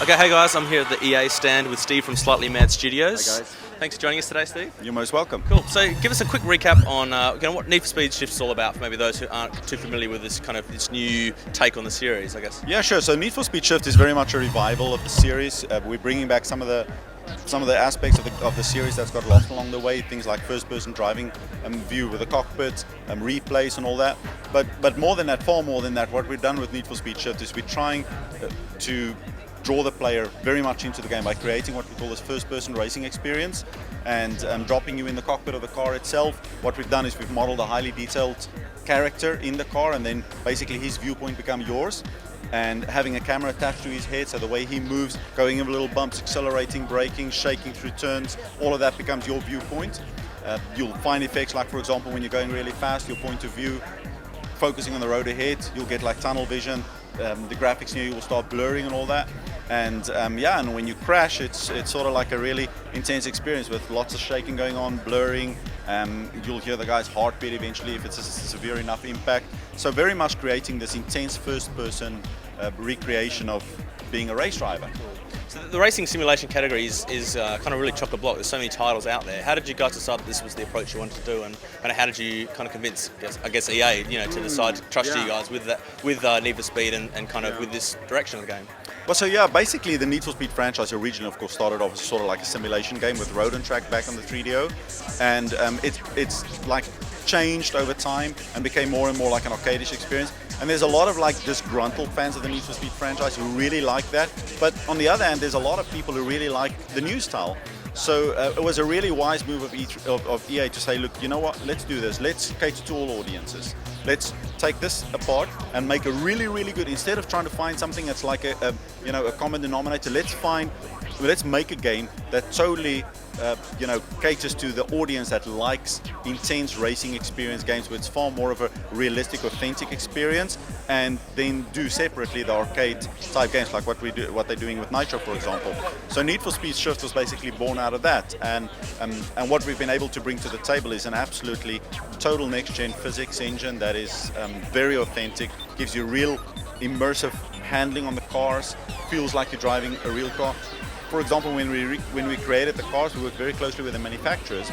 Okay, hey guys, I'm here at the EA stand with Steve from Slightly Mad Studios. Hey guys. Thanks for joining us today, Steve. You're most welcome. Cool. So give us a quick recap on what Need for Speed Shift's all about for maybe those who aren't too familiar with this new take on the series, I guess. Yeah, sure. So Need for Speed Shift is very much a revival of the series. We're bringing back some of the aspects of the series that's got lost along the way. Things like first-person driving view with the cockpit, replays, and all that. But more than that, far more than that, what we've done with Need for Speed Shift is we're trying to draw the player very much into the game by creating what we call this first-person racing experience and dropping you in the cockpit of the car itself. What we've done is we've modeled a highly detailed character in the car, and then basically his viewpoint becomes yours, and having a camera attached to his head, so the way he moves, going over little bumps, accelerating, braking, shaking through turns, all of that becomes your viewpoint. You'll find effects like, for example, when you're going really fast, your point of view focusing on the road ahead, you'll get like tunnel vision, the graphics near you will start blurring and all that. And and when you crash, it's sort of like a really intense experience with lots of shaking going on, blurring. You'll hear the guy's heartbeat eventually if it's a severe enough impact. So very much creating this intense first-person recreation of being a race driver. So the racing simulation category is kind of really chock-a-block. There's so many titles out there. How did you guys decide that this was the approach you wanted to do, and how did you kind of convince, I guess EA, to decide to trust you guys with that, with Need for Speed and kind of with this direction of the game? Well, so yeah, basically the Need for Speed franchise originally, of course, started off as sort of like a simulation game with Road and Track back on the 3DO, and it's like changed over time and became more and more like an arcadish experience. And there's a lot of like disgruntled fans of the Need for Speed franchise who really like that. But on the other hand, there's a lot of people who really like the new style. So it was a really wise move of EA to say, look, you know what, let's do this. Let's cater to all audiences. Let's take this apart and make a really, really good, instead of trying to find something that's like a common denominator, let's make a game that totally caters to the audience that likes intense racing experience games, where it's far more of a realistic, authentic experience, and then do separately the arcade type games like what they're doing with Nitro, for example. So Need for Speed Shift was basically born out of that, and what we've been able to bring to the table is an absolutely total next-gen physics engine that is very authentic, gives you real immersive handling on the cars, feels like you're driving a real car. For example, when we created the cars, we worked very closely with the manufacturers,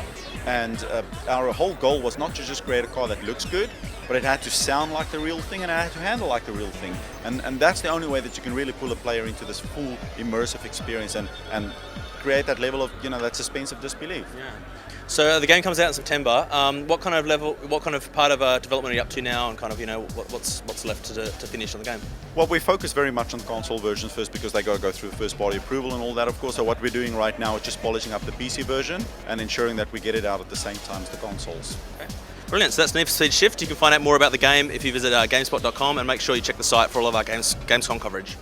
and our whole goal was not to just create a car that looks good, but it had to sound like the real thing and it had to handle like the real thing. And that's the only way that you can really pull a player into this full immersive experience and create that level of that suspense of disbelief. Yeah. So the game comes out in September. What kind of part of development are you up to now, and kind of what's left to finish on the game? Well, we focus very much on the console versions first because they got to go through first party approval and all that, of course. So what we're doing right now is just polishing up the PC version and ensuring that we get it out at the same time as the consoles. Okay. Brilliant. So that's Need for Speed Shift. You can find out more about the game if you visit GameSpot.com, and make sure you check the site for all of our GamesCom coverage.